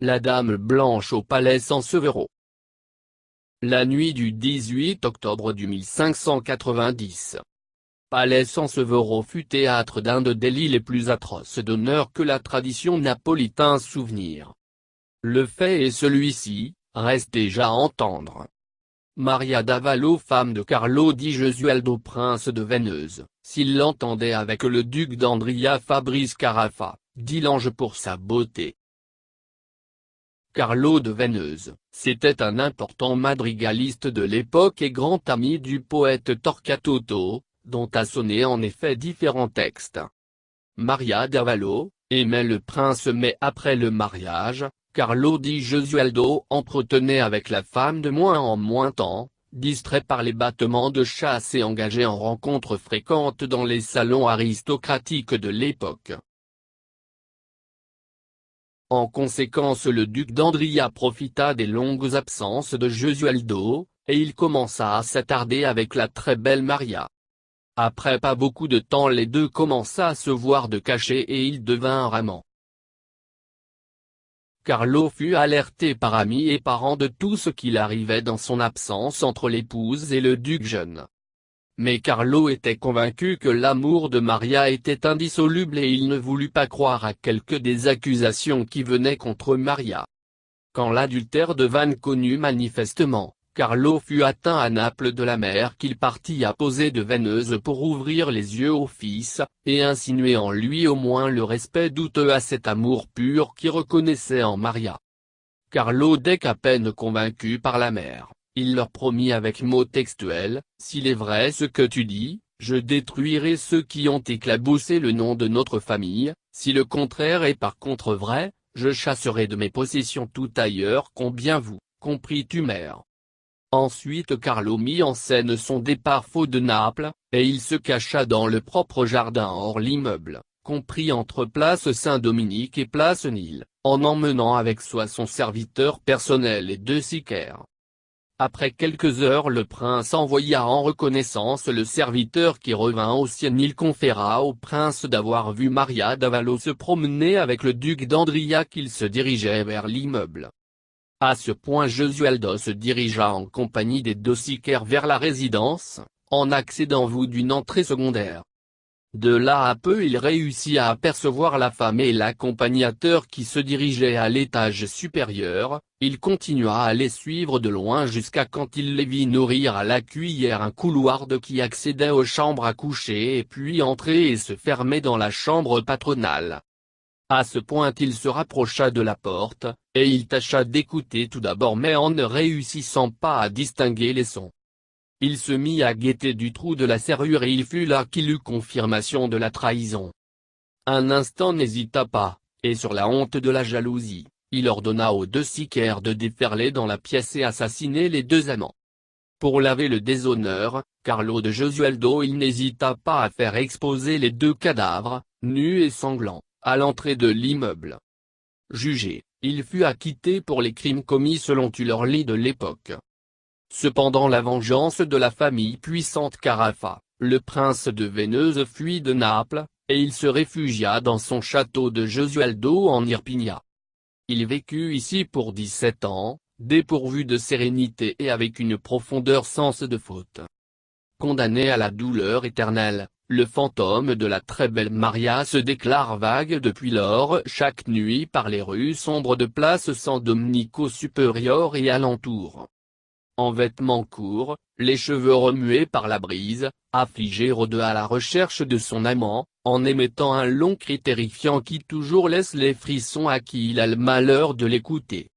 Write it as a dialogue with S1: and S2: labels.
S1: La Dame Blanche au palais Sansevero. La nuit du 18 octobre du 1590. Palais Sansevero fut théâtre d'un des délits les plus atroces d'honneur que la tradition napolitaine souvenir. Le fait est celui-ci, reste déjà à entendre. Maria d'Avallo, femme de Carlo di Gesualdo, prince de Venise, s'il l'entendait avec le duc d'Andria Fabrice Carafa, dit l'ange pour sa beauté. Carlo de Venise, c'était un important madrigaliste de l'époque et grand ami du poète Torquato, dont a sonné en effet différents textes. Maria d'Avallo aimait le prince, mais après le mariage, Carlo di Gesualdo entretenait avec la femme de moins en moins temps, distrait par les battements de chasse et engagé en rencontres fréquentes dans les salons aristocratiques de l'époque. En conséquence, le duc d'Andria profita des longues absences de Gesualdo, et il commença à s'attarder avec la très belle Maria. Après pas beaucoup de temps, les deux commença à se voir de cachet et ils devinrent amants. Carlo fut alerté par amis et parents de tout ce qu'il arrivait dans son absence entre l'épouse et le duc jeune. Mais Carlo était convaincu que l'amour de Maria était indissoluble et il ne voulut pas croire à quelque des accusations qui venaient contre Maria. Quand l'adultère devint connu manifestement, Carlo fut atteint à Naples de la mer qu'il partit apposer de Venise pour ouvrir les yeux au fils, et insinuer en lui au moins le respect douteux à cet amour pur qu'il reconnaissait en Maria. Carlo, dès qu'à peine convaincu par la mère, il leur promit avec mots textuels: « S'il est vrai ce que tu dis, je détruirai ceux qui ont éclaboussé le nom de notre famille, si le contraire est par contre vrai, je chasserai de mes possessions tout ailleurs combien vous, compris-tu mère ?» Ensuite Carlo mit en scène son départ faux de Naples, et il se cacha dans le propre jardin hors l'immeuble, compris entre place Saint-Dominique et place Nil, en emmenant avec soi son serviteur personnel et 2 sicaires. Après quelques heures, le prince envoya en reconnaissance le serviteur qui revint au sien. Il conféra au prince d'avoir vu Maria d'Avallo se promener avec le duc d'Andria, qu'il se dirigeait vers l'immeuble. À ce point, Gesualdo se dirigea en compagnie des 2 sicaires vers la résidence, en accédant d'une entrée secondaire. De là à peu il réussit à apercevoir la femme et l'accompagnateur qui se dirigeaient à l'étage supérieur. Il continua à les suivre de loin jusqu'à quand il les vit nourrir à la cuillère un couloir qui accédait aux chambres à coucher et puis entrer et se fermer dans la chambre patronale. À ce point il se rapprocha de la porte, et il tâcha d'écouter tout d'abord, mais en ne réussissant pas à distinguer les sons. Il se mit à guetter du trou de la serrure et il fut là qu'il eut confirmation de la trahison. Un instant n'hésita pas, et sur la honte de la jalousie, il ordonna aux 2 sicaires de déferler dans la pièce et assassiner les 2 amants. Pour laver le déshonneur, Carlo de Gesualdo il n'hésita pas à faire exposer les 2 cadavres, nus et sanglants, à l'entrée de l'immeuble. Jugé, il fut acquitté pour les crimes commis selon Turley de l'époque. Cependant la vengeance de la famille puissante Carafa, le prince de Venise, fuit de Naples, et il se réfugia dans son château de Gesualdo en Irpinia. Il vécut ici pour 17 ans, dépourvu de sérénité et avec une profondeur sens de faute. Condamné à la douleur éternelle, le fantôme de la très belle Maria se déclare vague depuis lors chaque nuit par les rues sombres de place San Domenico Superiore et alentour. En vêtements courts, les cheveux remués par la brise, affligé rôde à la recherche de son amant, en émettant un long cri terrifiant qui toujours laisse les frissons à qui il a le malheur de l'écouter.